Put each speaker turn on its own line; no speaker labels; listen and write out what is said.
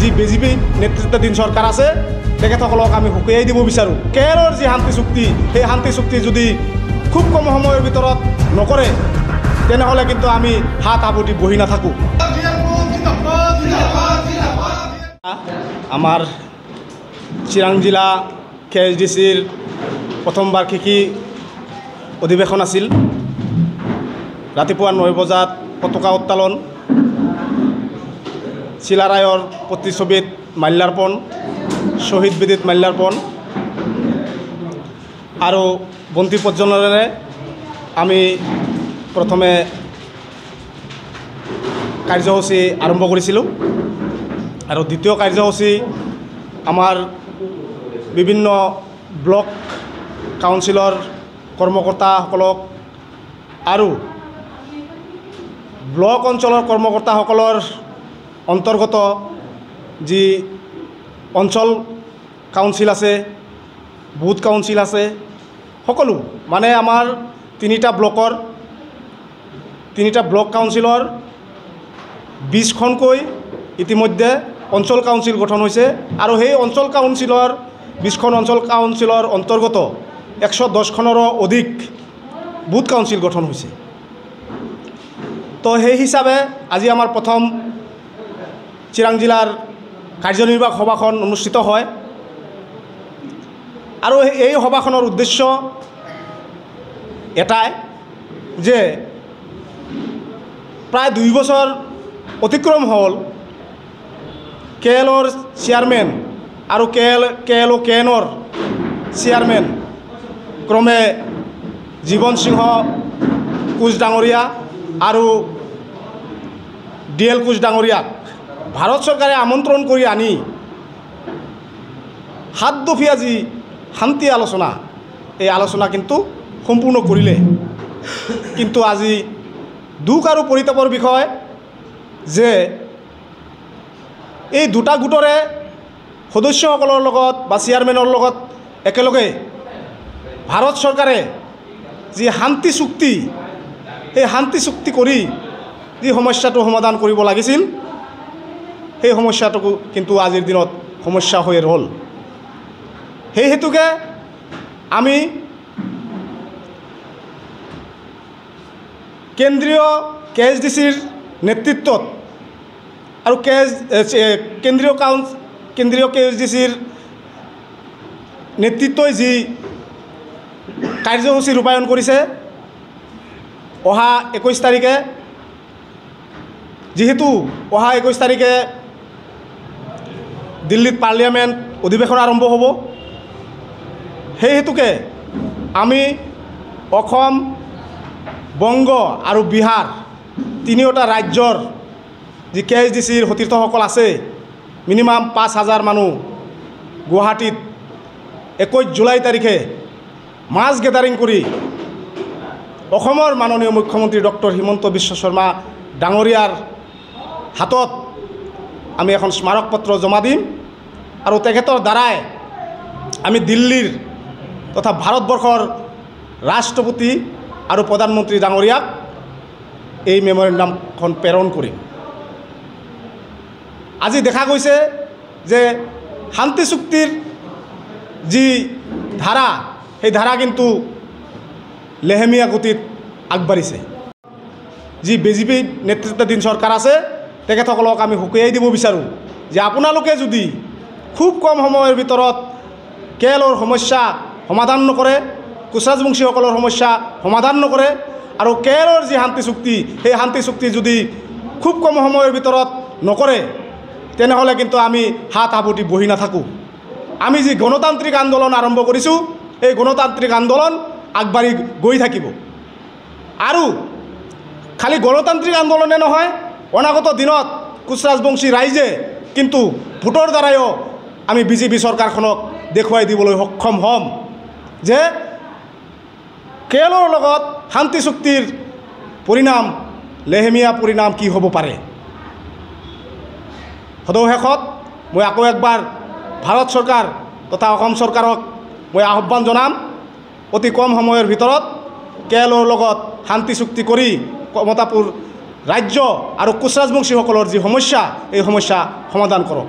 যি বিজেপি নেতৃত্বাধীন চৰকাৰ আছে তেখেতসকলক আমি সকীয়াই দিব বিচাৰোঁ। কেৰলৰ যি শান্তি চুক্তি সেই শান্তি চুক্তি যদি খুব কম সময়ৰ ভিতৰত নকৰে তেনেহ'লে কিন্তু আমি হাত সাৱটি বহি নাথাকোঁ। আমাৰ চিৰাং জিলা KSDCৰ প্ৰথম বাৰ্ষিকী অধিৱেশন আছিল। ৰাতিপুৱা 9 বজাত পতাকা উত্তোলন, চিলাৰায়ৰ প্ৰতিচ্ছবিত মাল্যাৰ্পণ, শ্বহীদ বেদীত মাল্যাৰ্পণ আৰু বন্তি প্ৰজ্বলনেৰে আমি প্ৰথমে কাৰ্যসূচী আৰম্ভ কৰিছিলোঁ আৰু দ্বিতীয় কাৰ্যসূচী আমাৰ বিভিন্ন ব্লক কাউন্সিলৰ কৰ্মকৰ্তাসকলক আৰু ব্লক অঞ্চলৰ কৰ্মকৰ্তাসকলৰ অন্তৰ্গত যি অঞ্চল কাউন্সিল আছে, বুথ কাউন্সিল আছে, সকলো মানে আমাৰ তিনিটা ব্লক কাউন্সিলৰ 20খনকৈ ইতিমধ্যে অঞ্চল কাউন্সিল গঠন হৈছে আৰু সেই অঞ্চল কাউন্সিলৰ 20খন অঞ্চল কাউন্সিলৰ অন্তৰ্গত 110খনৰো অধিক বুথ কাউন্সিল গঠন হৈছে। তো সেই হিচাপে আজি আমাৰ প্ৰথম চিৰাং জিলাৰ কাৰ্যনিৰ্বাহক সভাখন অনুষ্ঠিত হয় আৰু এই সভাখনৰ উদ্দেশ্য এটাই যে প্ৰায় 2 বছৰ অতিক্ৰম হ'ল KLৰ চেয়াৰমেন আৰু KLOKNৰ চেয়াৰমেন ক্ৰমে জীৱন সিংহ কোচ ডাঙৰীয়া আৰু DL কোচ ডাঙৰীয়াক ভাৰত চৰকাৰে আমন্ত্ৰণ কৰি আনি 7 দফীয়া যি শান্তি আলোচনা, এই আলোচনা কিন্তু সম্পূৰ্ণ কৰিলে। কিন্তু আজি দুখ আৰু পৰিতাপৰ বিষয় যে এই দুটা গোটৰে সদস্যসকলৰ লগত বা চেয়াৰমেনৰ লগত একেলগে ভাৰত চৰকাৰে যি শান্তি চুক্তি, সেই শান্তি চুক্তি কৰি যি সমস্যাটো সমাধান কৰিব লাগিছিল সেই সমস্যাটো কিন্তু আজিৰ দিনত সমস্যা হৈ ৰ'ল। সেই হেতুকে আমি কেন্দ্ৰীয় KSDCৰ নেতৃত্বত আৰু কেন্দ্ৰীয় KSDCৰ নেতৃত্বই যি কাৰ্যসূচী ৰূপায়ণ কৰিছে, অহা 21 তাৰিখে যিহেতু অহা 21 তাৰিখে দিল্লীত পাৰ্লিয়ামেণ্ট অধিৱেশন আৰম্ভ হ'ব, সেই হেতুকে আমি অসম, বংগ আৰু বিহাৰ তিনিওটা ৰাজ্যৰ যি KSDCৰ সতীৰ্থসকল আছে, মিনিমাম 5000 মানুহ গুৱাহাটীত 21 জুলাই তাৰিখে মাছ গেদাৰিং কৰি অসমৰ মাননীয় মুখ্যমন্ত্ৰী ডক্টৰ হিমন্ত বিশ্ব শৰ্মা ডাঙৰীয়াৰ হাতত আমি এখন স্মাৰক পত্ৰ জমা দিম আৰু তেখেতৰ দ্বাৰাই আমি দিল্লীৰ তথা ভাৰতবৰ্ষৰ ৰাষ্ট্ৰপতি আৰু প্ৰধানমন্ত্ৰী ডাঙৰীয়াক এই মেমৰেণ্ডামখন প্ৰেৰণ কৰিম। আজি দেখা গৈছে যে শান্তি চুক্তিৰ যি ধাৰা, সেই ধাৰা কিন্তু লেহেমীয়া গতিত আগবাঢ়িছে। যি বিজেপি নেতৃত্বাধীন চৰকাৰ আছে তেখেতসকলক আমি সকীয়াই দিব বিচাৰোঁ যে আপোনালোকে যদি খুব কম সময়ৰ ভিতৰত KLৰ সমস্যা সমাধান নকৰে, কোচ ৰাজবংশীসকলৰ সমস্যা সমাধান নকৰে আৰু KLৰ যি শান্তি চুক্তি সেই শান্তি চুক্তি যদি খুব কম সময়ৰ ভিতৰত নকৰে তেনেহ'লে কিন্তু আমি হাত সাৱটি বহি নাথাকোঁ। আমি যি গণতান্ত্ৰিক আন্দোলন আৰম্ভ কৰিছোঁ এই গণতান্ত্ৰিক আন্দোলন আগবাঢ়ি গৈ থাকিব আৰু খালি গণতান্ত্ৰিক আন্দোলনে নহয়, অনাগত দিনত কোচ ৰাজবংশী ৰাইজে কিন্তু ভোটৰ দ্বাৰাইও আমি বিজেপি চৰকাৰখনক দেখুৱাই দিবলৈ সক্ষম হ'ম যে KLৰ লগত শান্তি চুক্তিৰ পৰিণাম, লেহেমীয়া পৰিণাম কি হ'ব পাৰে। সদৌ মই আকৌ একবাৰ ভাৰত চৰকাৰ তথা অসম চৰকাৰক মই আহ্বান জনাম, অতি কম সময়ৰ ভিতৰত KLৰ লগত শান্তি চুক্তি কৰি কমতাপুৰ ৰাজ্য আৰু কোচ ৰাজবংশীসকলৰ যি সমস্যা এই সমস্যা সমাধান কৰক।